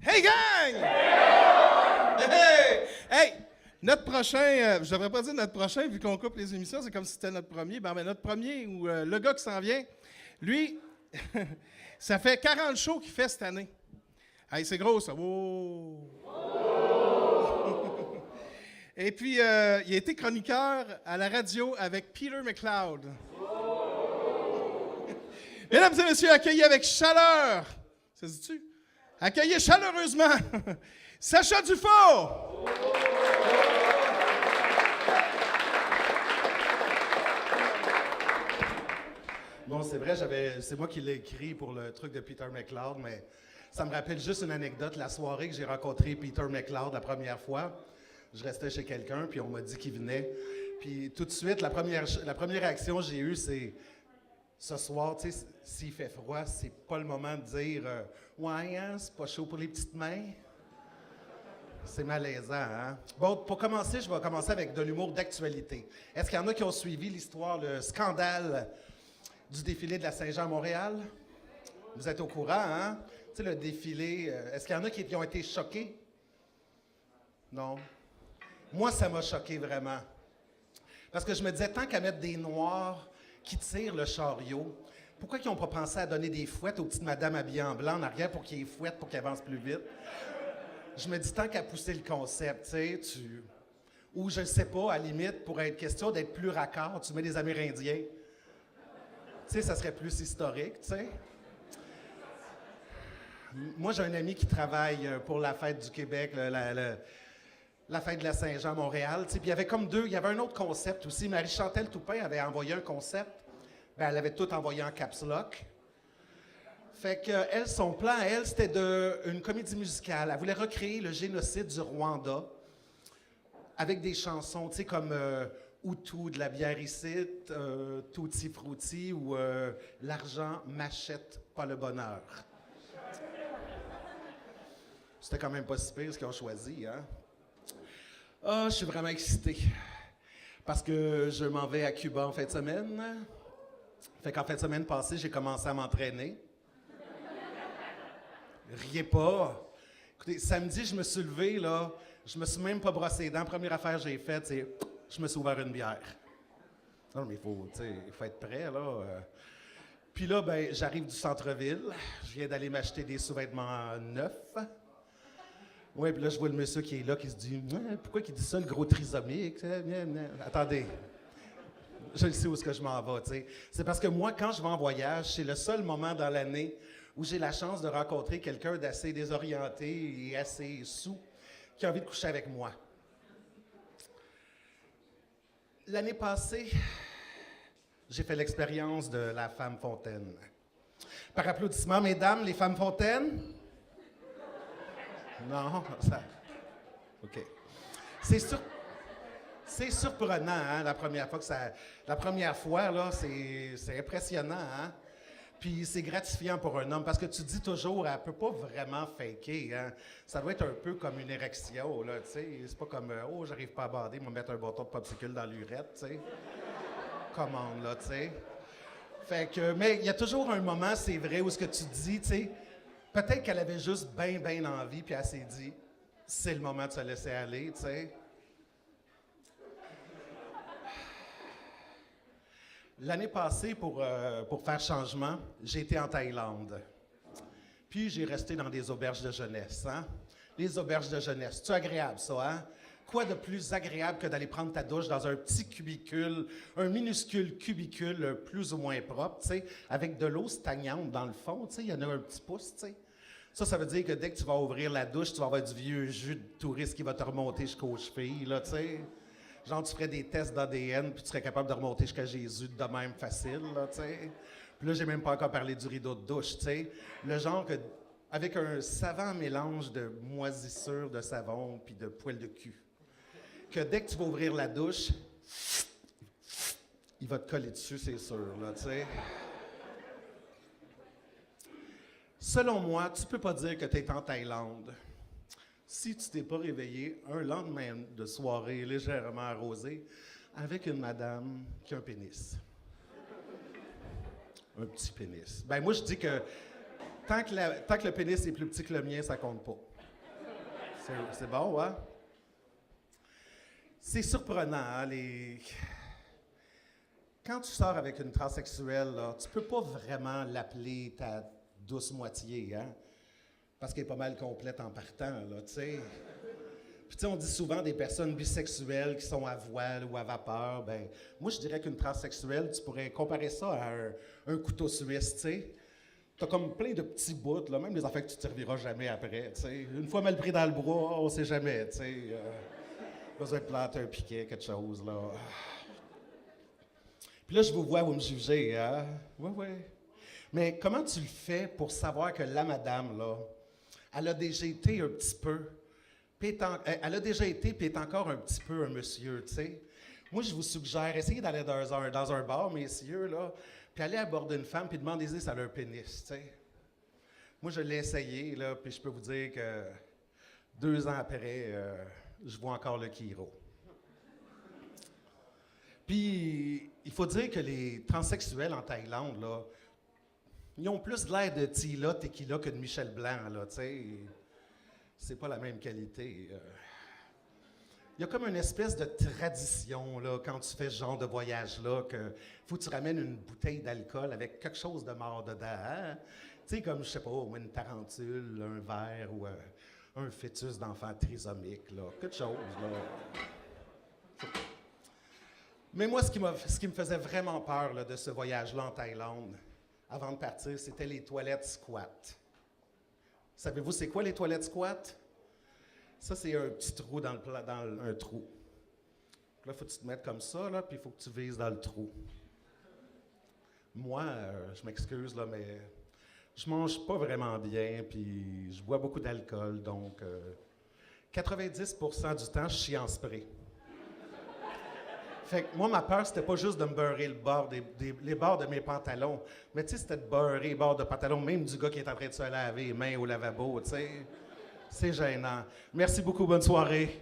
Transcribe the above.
Hey gang! Hey! Hey! Notre prochain, je devrais pas dire notre prochain, vu qu'on coupe les émissions, c'est comme si c'était notre premier. Ben, notre premier, ou le gars qui s'en vient, lui, ça fait 40 shows qu'il fait cette année. Hey, c'est gros, ça. Oh! Et puis, il a été chroniqueur à la radio avec Peter McLeod. Mesdames et messieurs, accueillez avec chaleur. Ça se dit-tu? Accueillez chaleureusement Sacha Dufault! Bon, c'est vrai, c'est moi qui l'ai écrit pour le truc de Peter McLeod, mais ça me rappelle juste une anecdote. La soirée que j'ai rencontré Peter McLeod la première fois, je restais chez quelqu'un, puis on m'a dit qu'il venait. Puis tout de suite, la première réaction que j'ai eue, c'est ce soir, tu sais, s'il fait froid, c'est pas le moment de dire ouais, hein, c'est pas chaud pour les petites mains. C'est malaisant, hein? Bon, pour commencer, je vais commencer avec de l'humour d'actualité. Est-ce qu'il y en a qui ont suivi l'histoire, le scandale du défilé de la Saint-Jean à Montréal? Vous êtes au courant, hein? Tu sais, le défilé, est-ce qu'il y en a qui ont été choqués? Non. Moi, ça m'a choqué vraiment. Parce que je me disais, tant qu'à mettre des Noirs qui tirent le chariot, pourquoi ils n'ont pas pensé à donner des fouettes aux petites madames habillées en blanc en arrière pour qu'ils fouettent, pour qu'ils avancent plus vite? Je me dis, tant qu'à pousser le concept, tu sais, ou je ne sais pas, à la limite, pour être question d'être plus raccord, tu mets des Amérindiens. Tu sais, ça serait plus historique, tu sais. Moi, j'ai un ami qui travaille pour la Fête du Québec, la Fête de la Saint-Jean à Montréal. Puis il y avait comme il y avait un autre concept aussi. Marie-Chantal Toupin avait envoyé un concept. Ben, elle avait tout envoyé en caps lock. Fait que elle, son plan, elle, c'était une comédie musicale. Elle voulait recréer le génocide du Rwanda avec des chansons, tu sais, comme Hutu de la bière ici, Tutti Frutti ou L'argent m'achète pas le bonheur. C'était quand même pas si pire ce qu'ils ont choisi, hein? Ah, je suis vraiment excité. Parce que je m'en vais à Cuba en fin de semaine. Fait qu'en fin de semaine passée, j'ai commencé à m'entraîner. Riez pas. Écoutez, samedi, je me suis levé, là. Je me suis même pas brossé les dents. Première affaire que j'ai faite, c'est je me suis ouvert une bière. Non, mais il faut être prêt, là. Puis là, ben, j'arrive du centre-ville. Je viens d'aller m'acheter des sous-vêtements neufs. Oui, puis là, je vois le monsieur qui est là, qui se dit « Pourquoi il dit ça, le gros trisomique? » Attendez, je sais où est-ce que je m'en vais, tu sais. C'est parce que moi, quand je vais en voyage, c'est le seul moment dans l'année où j'ai la chance de rencontrer quelqu'un d'assez désorienté et assez saoul qui a envie de coucher avec moi. L'année passée, j'ai fait l'expérience de la femme fontaine. Par applaudissement, mesdames, les femmes fontaines? Non, ça... OK. C'est surprenant, hein, la première fois La première fois, là, c'est impressionnant, hein? Puis c'est gratifiant pour un homme, parce que tu dis toujours, elle peut pas vraiment faker, hein? Ça doit être un peu comme une érection, là, tu sais. C'est pas comme, oh, j'arrive pas à bander, me mettre un bâton de popsicle dans l'urette, tu sais. Commande, là, tu sais. Fait que, mais il y a toujours un moment, c'est vrai, où ce que tu dis, tu sais, peut-être qu'elle avait juste bien envie, puis elle s'est dit, c'est le moment de se laisser aller, tu sais. L'année passée, pour faire changement, j'ai été en Thaïlande. Puis j'ai resté dans des auberges de jeunesse, hein. Les auberges de jeunesse, c'est agréable, ça, hein? Quoi de plus agréable que d'aller prendre ta douche dans un petit cubicule, un minuscule cubicule plus ou moins propre, tu sais, avec de l'eau stagnante dans le fond, tu sais, il y en a un petit pouce, tu sais. Ça veut dire que dès que tu vas ouvrir la douche, tu vas avoir du vieux jus de touriste qui va te remonter jusqu'aux chevilles, là, tu sais. Genre, tu ferais des tests d'ADN, puis tu serais capable de remonter jusqu'à Jésus de même facile, là, tu sais. Puis là, j'ai même pas encore parlé du rideau de douche, tu sais. Le genre que, avec un savant mélange de moisissure de savon puis de poils de cul, que dès que tu vas ouvrir la douche, il va te coller dessus, c'est sûr, là, tu sais. Selon moi, tu peux pas dire que tu es en Thaïlande si tu t'es pas réveillé un lendemain de soirée légèrement arrosée avec une madame qui a un pénis. Un petit pénis. Ben moi, je dis que tant que le pénis est plus petit que le mien, ça compte pas. C'est bon, hein? C'est surprenant, hein, Quand tu sors avec une transsexuelle, là, tu peux pas vraiment l'appeler ta douce moitié, hein? Parce qu'elle est pas mal complète en partant, là, tu sais. Puis, tu sais, on dit souvent des personnes bisexuelles qui sont à voile ou à vapeur. Ben, moi, je dirais qu'une transsexuelle, tu pourrais comparer ça à un couteau suisse, tu sais. T'as comme plein de petits bouts, là, même des affaires que tu ne te serviras jamais après, tu sais. Une fois mal pris dans le bras, on sait jamais, tu sais. Besoin de planter un piquet, quelque chose, là. Puis là, je vous vois, vous me jugez, hein? Oui. Mais comment tu le fais pour savoir que la madame, là, elle a déjà été un petit peu, elle a déjà été, puis est encore un petit peu un monsieur, tu sais? Moi, je vous suggère, essayez d'aller dans un bar, messieurs, là, puis aller aborder une femme, puis demandez-y si elle a un pénis, tu sais. Moi, je l'ai essayé, là, puis je peux vous dire que 2 ans après, je vois encore le chiro. Puis, il faut dire que les transsexuels en Thaïlande, là, ils ont plus de l'air de Tila Tequila que de Michel Blanc, là, tu sais. C'est pas la même qualité. Il y a comme une espèce de tradition, là, quand tu fais ce genre de voyage-là, que faut que tu ramènes une bouteille d'alcool avec quelque chose de mort dedans, hein? Tu sais, comme, je sais pas, une tarentule, un verre ou un fœtus d'enfant trisomique, là. Quelque chose, là. Mais moi, ce qui me faisait vraiment peur là, de ce voyage-là en Thaïlande, avant de partir, c'était les toilettes squat. Savez-vous c'est quoi les toilettes squat? Ça, c'est un petit trou dans un trou. Là, il faut que tu te mettes comme ça, là, puis il faut que tu vises dans le trou. Moi, je m'excuse, là, mais je mange pas vraiment bien, puis je bois beaucoup d'alcool, donc 90% du temps, je chie en spray. Fait que moi, ma peur, c'était pas juste de me beurrer les bords de mes pantalons, mais tu sais, c'était de beurrer les bords de pantalons, même du gars qui est en train de se laver les mains au lavabo, tu sais. C'est gênant. Merci beaucoup, bonne soirée.